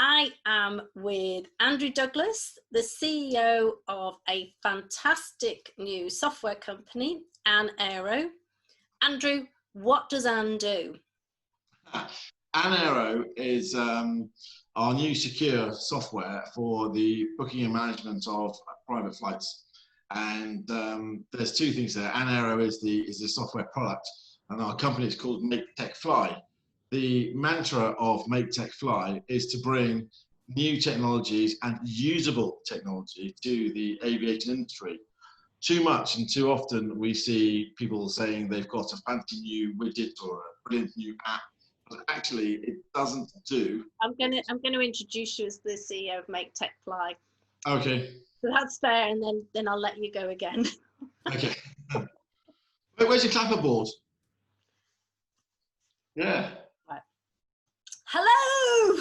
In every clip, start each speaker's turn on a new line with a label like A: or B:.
A: I am with Andrew Douglas, the CEO of a fantastic new software company, Aero. Andrew, what does Anne do?
B: Aero is our new secure software for the booking and management of private flights. And there's two things there. Aero is the software product, and our company is called Make Tech Fly. The mantra of Make Tech Fly is to bring new technologies and usable technology to the aviation industry. Too much and too often we see people saying they've got a fancy new widget or a brilliant new app, but actually it doesn't do.
A: I'm going to introduce you as the CEO of Make Tech Fly.
B: Okay.
A: So that's fair, and then I'll let you go again.
B: Okay. Where's your clapperboard? Yeah.
A: Right. Hello!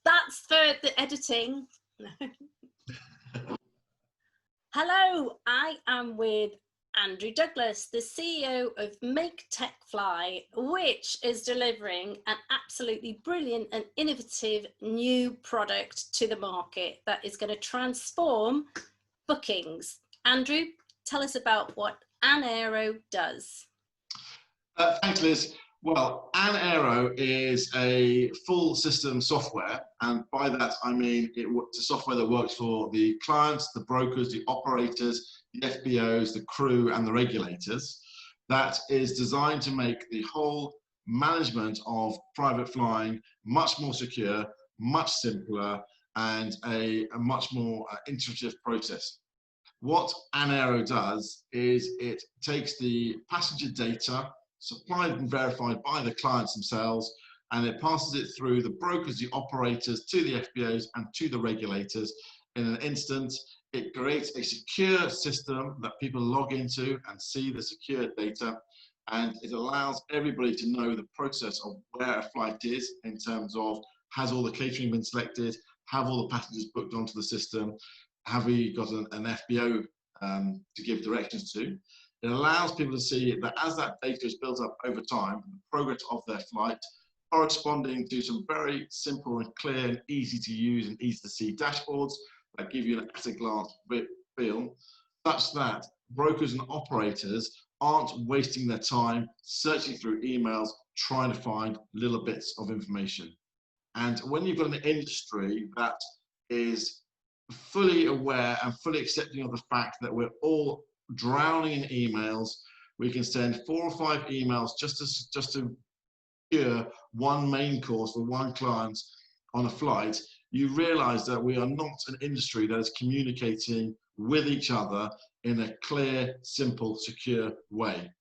A: That's for the editing. Hello, I am with Andrew Douglas, the CEO of Make Tech Fly, which is delivering an absolutely brilliant and innovative new product to the market that is going to transform bookings. Andrew, tell us about what Aero does.
B: Thanks, Liz. Well, Aero is a full system software, and by that I mean it's a software that works for the clients, the brokers, the operators, the FBOs, the crew, and the regulators. That is designed to make the whole management of private flying much more secure, much simpler, and a much more intuitive process. What Aero does is it takes the passenger data supplied and verified by the clients themselves, and it passes it through the brokers, the operators, to the FBOs and to the regulators. In an instant, it creates a secure system that people log into and see the secure data, and it allows everybody to know the process of where a flight is in terms of, has all the catering been selected, have all the passengers booked onto the system, have we got an FBO to give directions to. It allows people to see that as that data is built up over time, the progress of their flight, corresponding to some very simple and clear and easy to use and easy to see dashboards that give you an at-a-glance feel, such that brokers and operators aren't wasting their time searching through emails, trying to find little bits of information. And when you've got an industry that is fully aware and fully accepting of the fact that we're all drowning in emails, we can send 4 or 5 emails just to secure one main course for one client on a flight. You realize that we are not an industry that is communicating with each other in a clear, simple, secure way.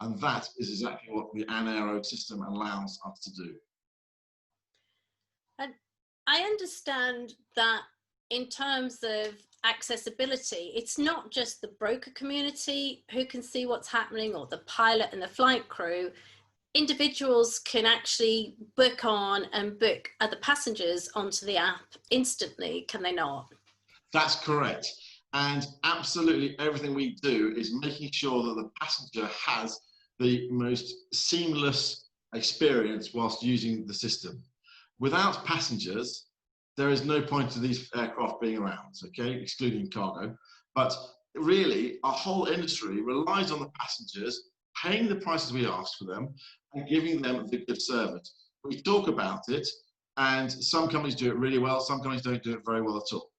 B: And that is exactly what the Aero system allows us to do.
A: And I understand that in terms of accessibility, it's not just the broker community who can see what's happening, or the pilot and the flight crew. Individuals can actually book on and book other passengers onto the app instantly, can they not?
B: That's correct. And absolutely everything we do is making sure that the passenger has the most seamless experience whilst using the system. Without passengers, there is no point to these aircraft being around, okay, excluding cargo. But really, our whole industry relies on the passengers paying the prices we ask for them and giving them the good service. We talk about it, and some companies do it really well, some companies don't do it very well at all.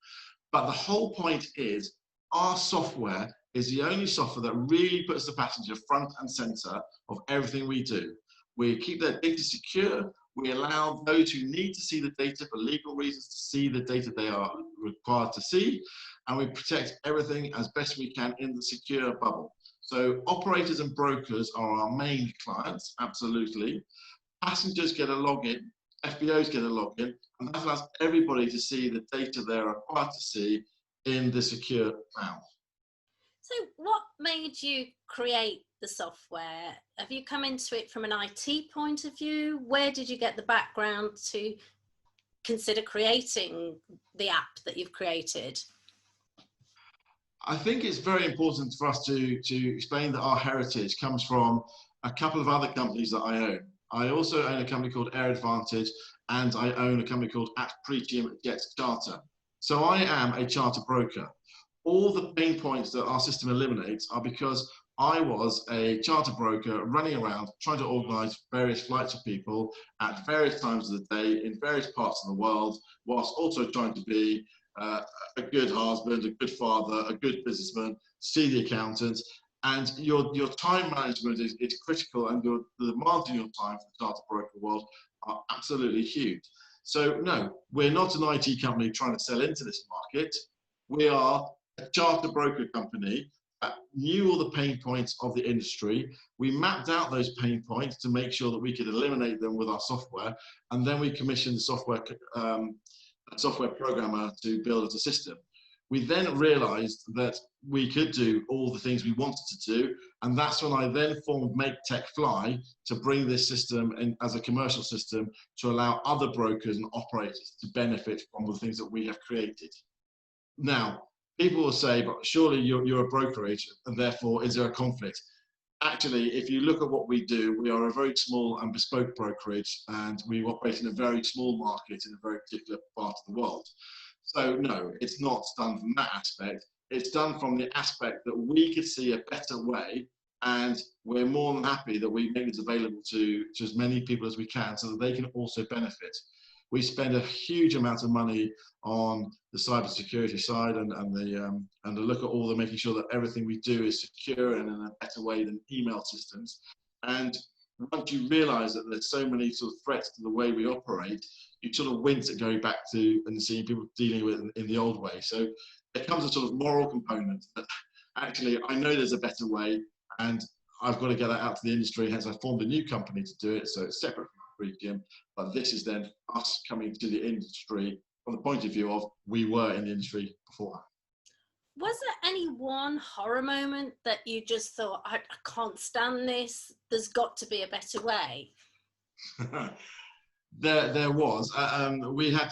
B: But the whole point is, our software is the only software that really puts the passenger front and center of everything we do. We keep their data secure. We allow those who need to see the data for legal reasons to see the data they are required to see, and we protect everything as best we can in the secure bubble. So operators and brokers are our main clients, absolutely. Passengers get a login, FBOs get a login, and that allows everybody to see the data they're required to see in the secure cloud.
A: So what made you create the software? Have you come into it from an IT point of view? Where did you get the background to consider creating the app that you've created?
B: I think it's very important for us to explain that our heritage comes from a couple of other companies that I own. I also own a company called Air Advantage, and I own a company called At Pretium Jet Charter. So I am a charter broker. All the pain points that our system eliminates are because I was a charter broker running around trying to organise various flights for people at various times of the day in various parts of the world, whilst also trying to be a good husband, a good father, a good businessman, see the accountant. And your time management is critical, and the demands in your time for the charter broker world are absolutely huge. So no, we're not an IT company trying to sell into this market. We are a charter broker company that knew all the pain points of the industry. We mapped out those pain points to make sure that we could eliminate them with our software, and then we commissioned a software programmer to build us a system. We then realized that we could do all the things we wanted to do, and that's when I then formed Make Tech Fly to bring this system in as a commercial system to allow other brokers and operators to benefit from the things that we have created. Now, people will say, but surely you're a brokerage, and therefore is there a conflict? Actually, if you look at what we do, we are a very small and bespoke brokerage, and we operate in a very small market in a very particular part of the world. So no, it's not done from that aspect. It's done from the aspect that we could see a better way, and we're more than happy that we make this available to as many people as we can so that they can also benefit. We spend a huge amount of money on the cybersecurity side and to look at all the making sure that everything we do is secure and in a better way than email systems. And once you realise that there's so many sort of threats to the way we operate, you sort of wince at going back to and seeing people dealing with it in the old way. So there comes a sort of moral component that actually I know there's a better way, and I've got to get that out to the industry. Hence, I formed a new company to do it, so it's separate from Pretium. But this is then us coming to the industry from the point of view of we were in the industry beforehand.
A: Was there any one horror moment that you just thought, I can't stand this, there's got to be a better way?
B: There was. We had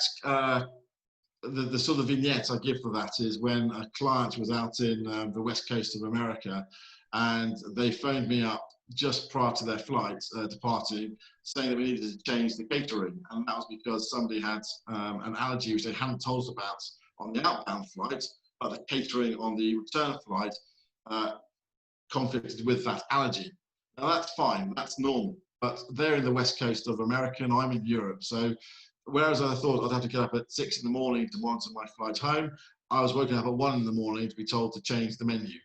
B: the sort of vignette I give for that is when a client was out in the west coast of America, and they phoned me up just prior to their flight departing, saying that we needed to change the catering, and that was because somebody had an allergy which they hadn't told us about on the outbound flight, but the catering on the return flight conflicted with that allergy. Now that's fine, that's normal, but they're in the west coast of America and I'm in Europe, so whereas I thought I'd have to get up at 6 in the morning to monitor my flight home, I was woken up at 1 in the morning to be told to change the menu.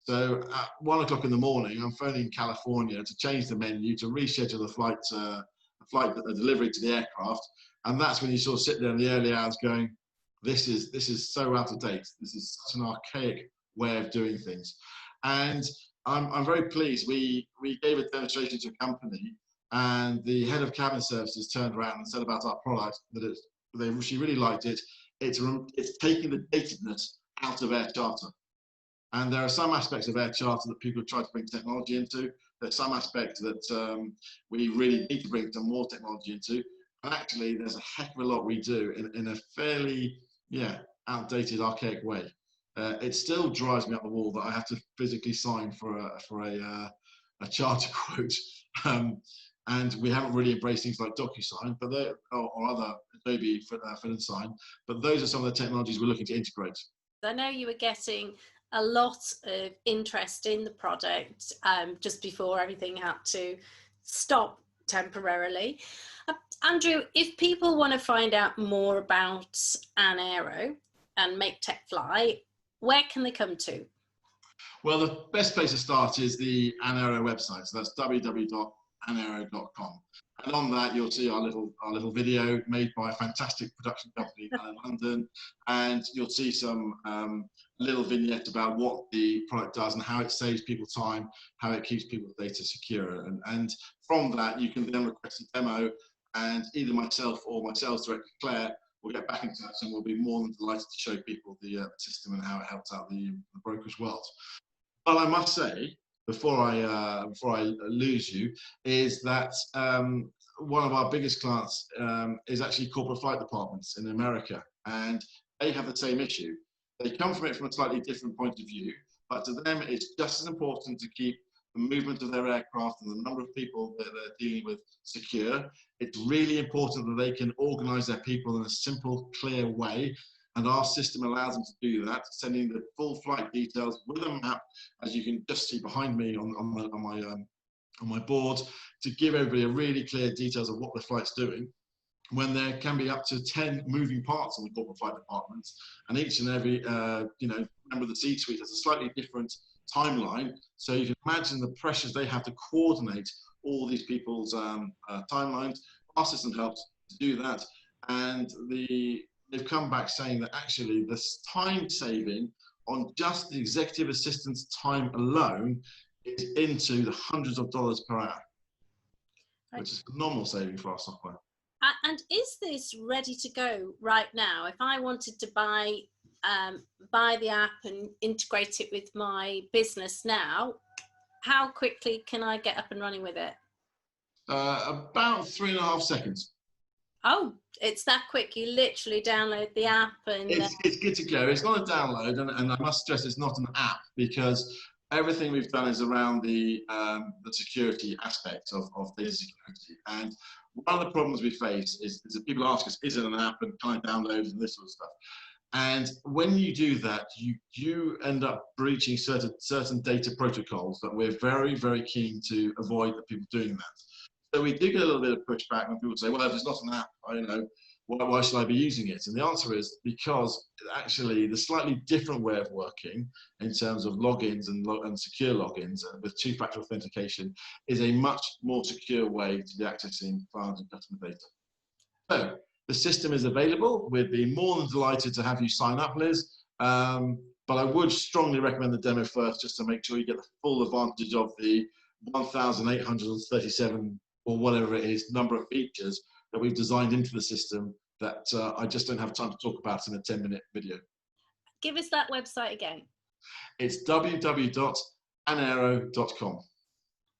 B: So at 1 o'clock in the morning, I'm phoning California to change the menu, to reschedule the delivery to the aircraft. And that's when you sort of sit there in the early hours going, this is so out of date. This is such an archaic way of doing things. And I'm very pleased. We gave a demonstration to a company, and the head of cabin services turned around and said about our product that she really liked it. It's taking the datedness out of air charter. And there are some aspects of air charter that people try to bring technology into. There's some aspects that we really need to bring some more technology into. And actually, there's a heck of a lot we do in a fairly, outdated, archaic way. It still drives me up the wall that I have to physically sign for a charter quote. And we haven't really embraced things like DocuSign, but or other Adobe FinSign. But those are some of the technologies we're looking to integrate.
A: I know you were getting a lot of interest in the product just before everything had to stop temporarily. Andrew, if people want to find out more about Aero and Make Tech Fly, where can they come to?
B: Well, the best place to start is the Aero website. So that's www.aero.com. And on that, you'll see our little video made by a fantastic production company down in London. And you'll see some little vignette about what the product does and how it saves people time, how it keeps people's data secure. And from that, you can then request a demo, and either myself or my sales director, Claire, will get back in touch, and we'll be more than delighted to show people the system and how it helps out the brokerage world. But I must say, before I lose you, is that one of our biggest clients is actually corporate flight departments in America, and they have the same issue. They come from it from a slightly different point of view, but to them it's just as important to keep the movement of their aircraft and the number of people that they're dealing with secure. It's really important that they can organise their people in a simple, clear way. And our system allows them to do that, sending the full flight details with a map, as you can just see behind me on my board, to give everybody a really clear details of what the flight's doing. When there can be up to 10 moving parts on the corporate flight departments, and each and every member of the C-suite has a slightly different timeline. So you can imagine the pressures they have to coordinate all these people's timelines. Our system helps to do that, and they've come back saying that actually this time saving on just the executive assistant's time alone is into the hundreds of dollars per hour, which is phenomenal saving for our software.
A: And is this ready to go right now? If I wanted to buy the app and integrate it with my business now, how quickly can I get up and running with it?
B: About 3.5 seconds.
A: Oh, it's that quick. You literally download the app and...
B: It's good to go. It's not a download, and I must stress it's not an app, because everything we've done is around the security aspect of data security. And one of the problems we face is that people ask us, is it an app, and can I download and this sort of stuff? And when you do that, you end up breaching certain data protocols that we're very, very keen to avoid the people doing that. So we do get a little bit of pushback when people say, well, if it's not an app, why should I be using it? And the answer is because actually the slightly different way of working in terms of logins and secure logins with two-factor authentication is a much more secure way to be accessing client and customer data. So the system is available. We'd be more than delighted to have you sign up, Liz. But I would strongly recommend the demo first, just to make sure you get the full advantage of the 1,837 or whatever it is, number of features that we've designed into the system that I just don't have time to talk about in a 10-minute video.
A: Give us that website again.
B: It's www.anaero.com.